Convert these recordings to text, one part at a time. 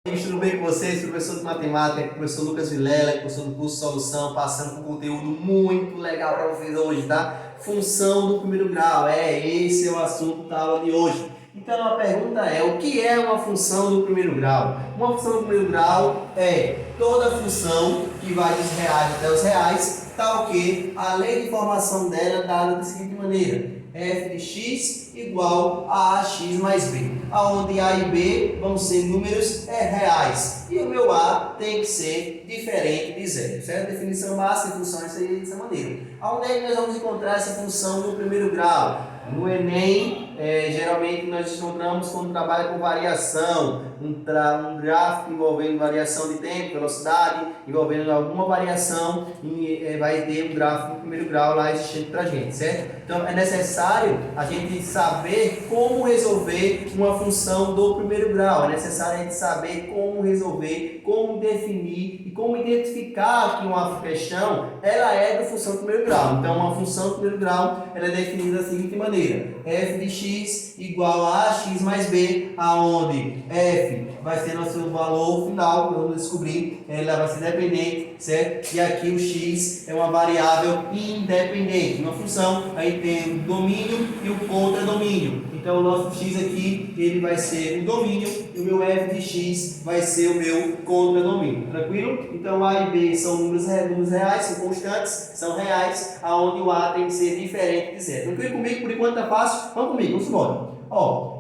Tudo bem com vocês? Professor de matemática, professor Lucas Vilela, professor do curso Solução, passando por um conteúdo muito legal para vocês hoje, tá? Função do primeiro grau, esse é o assunto da aula de hoje. Então a pergunta é, o que é uma função do primeiro grau? Uma função do primeiro grau é toda função que vai dos reais até os reais, tal que a lei de formação dela é dada da seguinte maneira: f de x igual a ax mais b, onde a e b vão ser números reais e o meu a tem que ser diferente de zero, certo? Definição básica de função é dessa maneira. Onde é que nós vamos encontrar essa função no primeiro grau? No Enem, geralmente nós encontramos quando trabalha com variação, um gráfico envolvendo variação de tempo, velocidade, envolvendo alguma variação, e vai ter um gráfico no primeiro grau lá existente para a gente, certo? Então é necessário a gente saber como resolver uma função do primeiro grau, é necessário a gente saber como resolver, como definir e como identificar que uma questão ela é da função do primeiro grau. Então uma função do primeiro grau ela é definida da seguinte maneira: f de x igual a x mais b, aonde f vai ser nosso valor final, que vamos descobrir, ela vai ser dependente, certo? E aqui o x é uma variável independente. Uma função, aí tem o domínio e o contradomínio. Então o nosso x aqui, ele vai ser o domínio e o meu f de x vai ser o meu contradomínio. Tranquilo? Então a e b são números reais, são constantes, são reais, aonde o a tem que ser diferente de zero. Tranquilo comigo? Por enquanto tá fácil? Vamos comigo, vamos embora.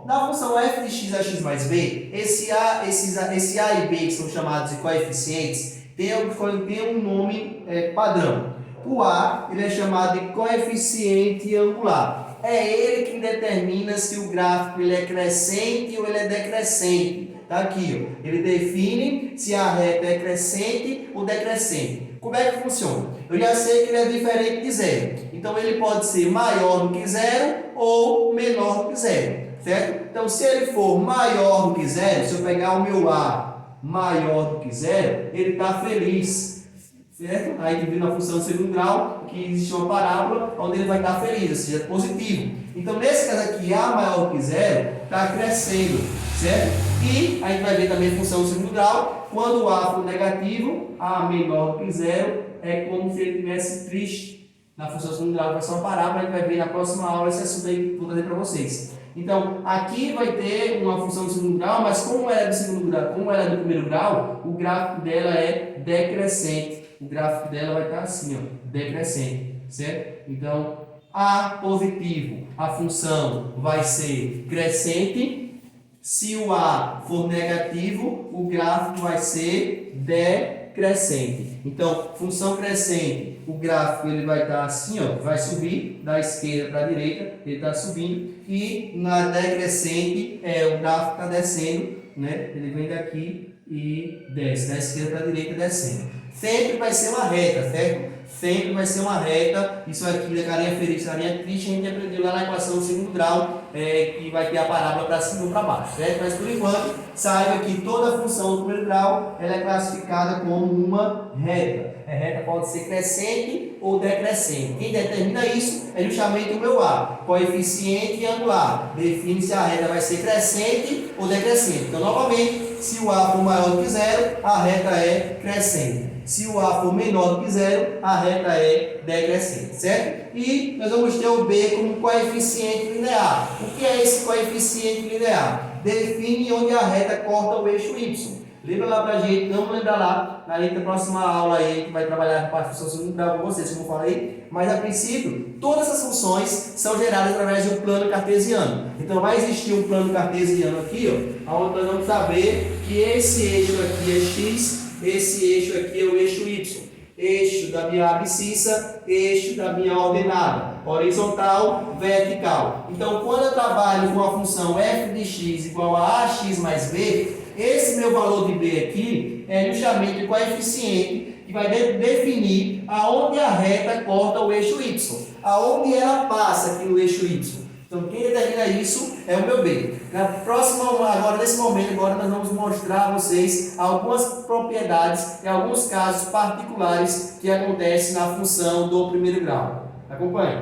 Na função f de x a x mais b, esse a e b, que são chamados de coeficientes, tem um nome padrão. O a ele é chamado de coeficiente angular. É ele que determina se o gráfico ele é crescente ou ele é decrescente. Tá aqui, ó. Ele define se a reta é crescente ou decrescente. Como é que funciona? Eu já sei que ele é diferente de zero. Então ele pode ser maior do que zero ou menor do que zero. Certo? Então se ele for maior do que zero, se eu pegar o meu a maior do que zero, ele está feliz. Certo? Aí que viu na função do segundo grau que existe uma parábola onde ele vai estar feliz, ou seja, positivo. Então nesse caso aqui, a maior do que zero está crescendo, certo? E a gente vai ver também a função do segundo grau, quando o a for negativo, a menor do que zero, é como se ele estivesse triste. Na função do segundo grau vai ser uma parábola, a gente vai ver na próxima aula esse assunto aí que vou trazer para vocês. Então, aqui vai ter uma função do segundo grau, mas como ela é do segundo grau, como ela é do primeiro grau, o gráfico dela é decrescente. O gráfico dela vai estar assim, ó, decrescente, certo? Então, a positivo, a função vai ser crescente. Se o a for negativo, o gráfico vai ser decrescente. Então, função crescente, o gráfico ele vai estar assim, ó, vai subir da esquerda para a direita, ele está subindo. E na decrescente, o gráfico está descendo, né? Ele vem daqui e desce, da esquerda para a direita descendo. Sempre vai ser uma reta, certo? Sempre vai ser uma reta. Isso aqui da carinha feliz, carinha triste, a gente aprendeu lá na equação do segundo grau, que vai ter a parábola para cima ou para baixo, certo? Mas por enquanto, saiba que toda função do primeiro grau ela é classificada como uma reta. A reta pode ser crescente ou decrescente. Quem determina isso é justamente o meu a, coeficiente angular. Define se a reta vai ser crescente ou decrescente. Então, novamente, se o a for maior do que zero, a reta é crescente. Se o a for menor do que zero, a reta é decrescente, certo? E nós vamos ter o b como coeficiente linear. O que é esse coeficiente linear? Define onde a reta corta o eixo y. Lembra lá pra gente, não lembra lá, na próxima aula aí, a gente vai trabalhar a parte de função segundo grau com vocês, como eu falei. Mas a princípio, todas essas funções são geradas através de um plano cartesiano. Então vai existir um plano cartesiano aqui, ó, onde nós vamos saber que esse eixo aqui é x, esse eixo aqui é o eixo y. Eixo da minha abscissa, eixo da minha ordenada, horizontal, vertical. Então, quando eu trabalho com a função f de x igual a ax mais b, esse meu valor de b aqui é justamente o coeficiente que vai definir aonde a reta corta o eixo y, aonde ela passa aqui no eixo y. Então, quem determina isso é o meu b. Na próxima, agora nesse momento, agora nós vamos mostrar a vocês algumas propriedades e alguns casos particulares que acontecem na função do primeiro grau. Acompanhe.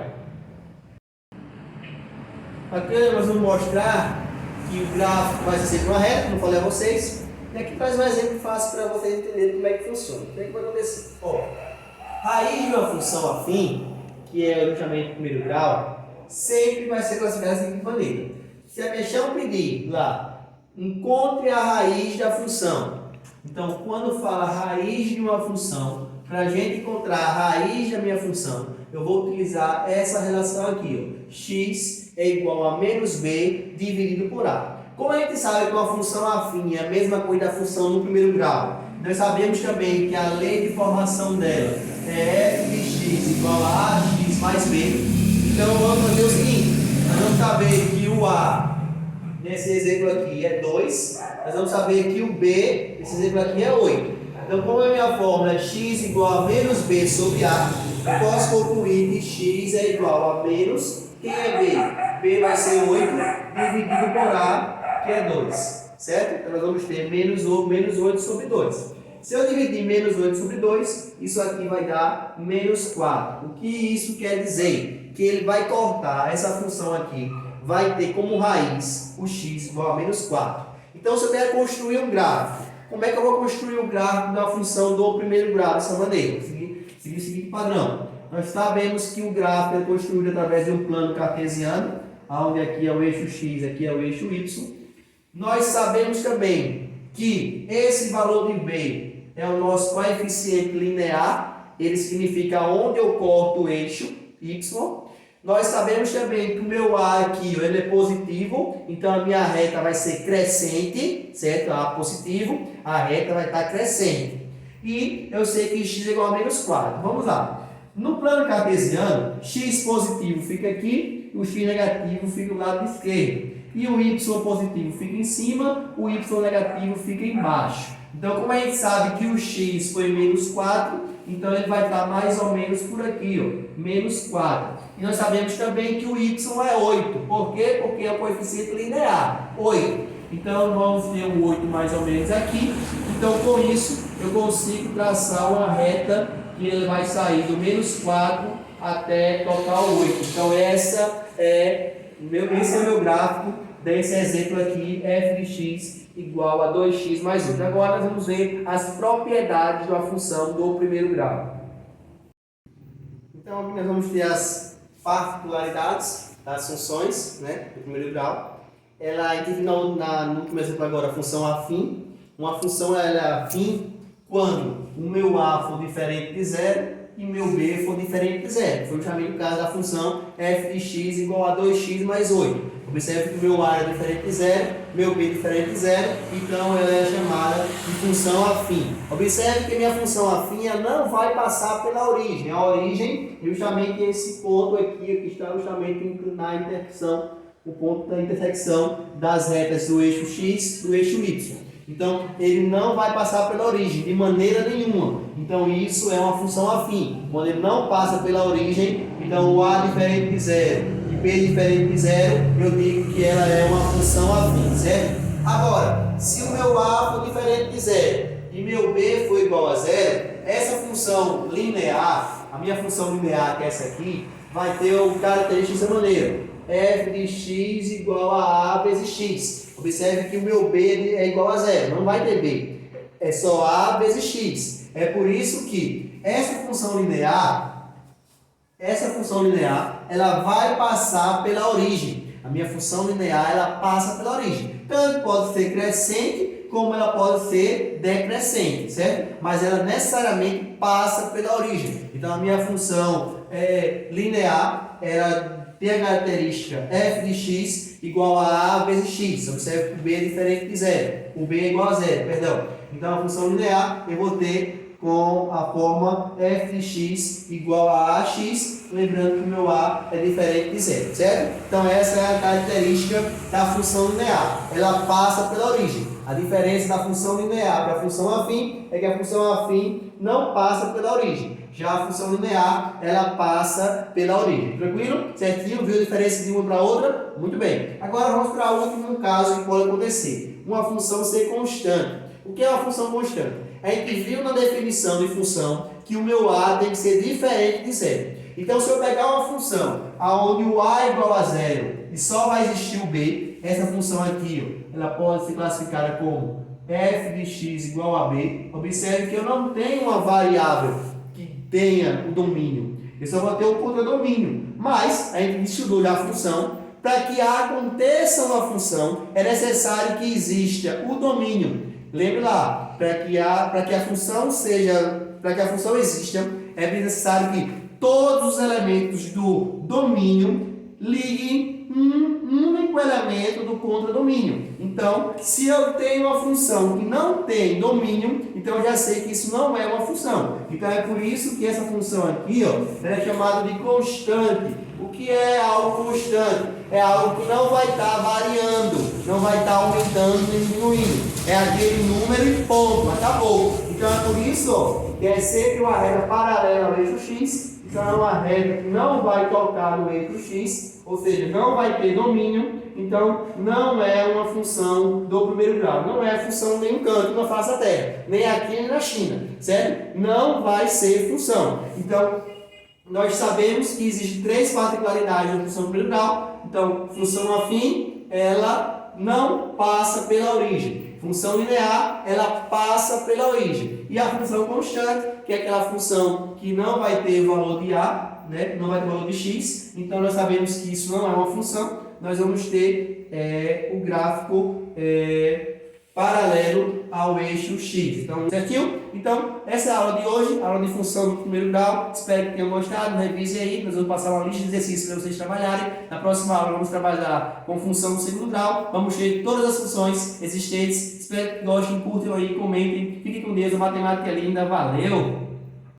Aqui nós vamos mostrar que o gráfico vai ser sempre uma reta, como eu falei a vocês. E aqui traz um exemplo fácil para vocês entenderem como é que funciona. O que é que vai acontecer? Ó, raiz de uma função afim, que é justamente o primeiro grau, sempre vai ser classificada da seguinte maneira. Se a questão pedir lá, encontre a raiz da função. Então, quando fala raiz de uma função, para a gente encontrar a raiz da minha função, eu vou utilizar essa relação aqui, ó. X é igual a menos b dividido por a. Como a gente sabe que uma função afim é a mesma coisa da função no primeiro grau, nós sabemos também que a lei de formação dela é f de x igual a ax mais b. Então vamos fazer o seguinte, nós vamos saber que o a, nesse exemplo aqui, é 2, nós vamos saber que o b, esse exemplo aqui, é 8. Então como a minha fórmula é x igual a menos b sobre a, eu posso concluir que x é igual a menos, quem é b? B vai ser 8 dividido por a, que é 2, certo? Então nós vamos ter menos 8 sobre 2. Se eu dividir menos 8 sobre 2, isso aqui vai dar menos 4. O que isso quer dizer? Que ele vai cortar essa função aqui, vai ter como raiz o x igual a menos 4. Então se eu quero construir um gráfico, como é que eu vou construir o gráfico da função do primeiro grau dessa maneira? Seguir o seguinte padrão. Nós sabemos que o gráfico é construído através de um plano cartesiano, onde aqui é o eixo x, aqui é o eixo y. Nós sabemos também que esse valor de b é o nosso coeficiente linear, ele significa onde eu corto o eixo y. Nós sabemos também que o meu a aqui ele é positivo, então a minha reta vai ser crescente, certo? A positivo, a reta vai estar crescente. E eu sei que x é igual a menos 4. Vamos lá. No plano cartesiano, x positivo fica aqui, o x negativo fica do lado esquerdo. E o y positivo fica em cima, o y negativo fica embaixo. Então, como a gente sabe que o x foi menos 4, então ele vai estar mais ou menos por aqui, ó, menos 4. E nós sabemos também que o y é 8. Por quê? Porque é o coeficiente linear, 8. Então, vamos ter um 8 mais ou menos aqui. Então, com isso, eu consigo traçar uma reta que ele vai sair do menos 4 até tocar o 8. Então, esse é o meu gráfico desse exemplo aqui, f de x igual a 2x mais 8. Agora, nós vamos ver as propriedades da função do primeiro grau. Então, aqui nós vamos ter as particularidades das funções, né, do primeiro grau. Ela, a gente viu no último exemplo agora, a função afim. Uma função ela é afim quando o meu a for diferente de 0 e meu b for diferente de 0. Foi justamente o caso da função f de x igual a 2x mais 8. Observe que o meu a é diferente de 0, meu b é diferente de 0, então ela é chamada de função afim. Observe que minha função afim não vai passar pela origem. A origem é justamente esse ponto aqui, que está justamente na intersecção, o ponto da intersecção das retas do eixo x e do eixo y. Então, ele não vai passar pela origem, de maneira nenhuma. Então, isso é uma função afim. Quando ele não passa pela origem, então o a diferente de 0 e b diferente de 0, eu digo que ela é uma função afim, certo? Agora, se o meu a for diferente de 0 e meu b for igual a 0, essa função linear, a minha função linear, que é essa aqui, vai ter o característico dessa maneira. F de x igual a vezes x. Observe que o meu b é igual a 0, não vai ter b. É só a vezes x. É por isso que essa função linear, ela vai passar pela origem. A minha função linear, ela passa pela origem. Tanto pode ser crescente, como ela pode ser decrescente, certo? Mas ela necessariamente passa pela origem. Então, a minha função linear, ela tem a característica f de x igual a vezes x. Observe que o b é diferente de 0. O b é igual a 0, perdão. Então, a função linear eu vou ter com a forma f de x igual a ax, lembrando que o meu a é diferente de 0, certo? Então, essa é a característica da função linear. Ela passa pela origem. A diferença da função linear para a função afim é que a função afim não passa pela origem. Já a função linear, ela passa pela origem. Tranquilo? Certinho? Viu a diferença de uma para outra? Muito bem. Agora vamos para o último caso que pode acontecer. Uma função ser constante. O que é uma função constante? A gente viu na definição de função que o meu a tem que ser diferente de 0. Então, se eu pegar uma função onde o a é igual a 0 e só vai existir o b, essa função aqui, ó, ela pode ser classificada como f de x igual a b, observe que eu não tenho uma variável que tenha o domínio, eu só vou ter o contradomínio. Mas a gente estudou já a função. Para que aconteça uma função, é necessário que exista o domínio. Lembre lá, para que a função exista, é necessário que todos os elementos do domínio liguem um único elemento do contradomínio. Então, se eu tenho uma função que não tem domínio, então eu já sei que isso não é uma função. Então é por isso que essa função aqui, ó, é chamada de constante. O que é algo constante? É algo que não vai estar variando, não vai estar aumentando nem diminuindo. É aquele número e ponto, acabou. Então é por isso, ó, que é sempre uma reta paralela ao eixo x. Então é uma reta que não vai tocar no eixo x, ou seja, não vai ter domínio. Então não é uma função do primeiro grau, não é função em nenhum canto na face da Terra, nem aqui nem na China, certo? Não vai ser função. Então nós sabemos que existem três particularidades da função do primeiro grau. Então, função afim, ela não passa pela origem. Função linear, ela passa pela origem. E a função constante, que é aquela função que não vai ter valor de a, né? Não vai ter valor de x. Então, nós sabemos que isso não é uma função. Nós vamos ter o gráfico paralelo ao eixo x. Então, certinho? Então, essa é a aula de hoje, a aula de função do primeiro grau. Espero que tenham gostado, revise aí. Nós vamos passar uma lista de exercícios para vocês trabalharem. Na próxima aula vamos trabalhar com função do segundo grau. Vamos ter todas as funções existentes. Espero que gostem, curtam aí, comentem. Fiquem com Deus, a matemática é linda. Valeu!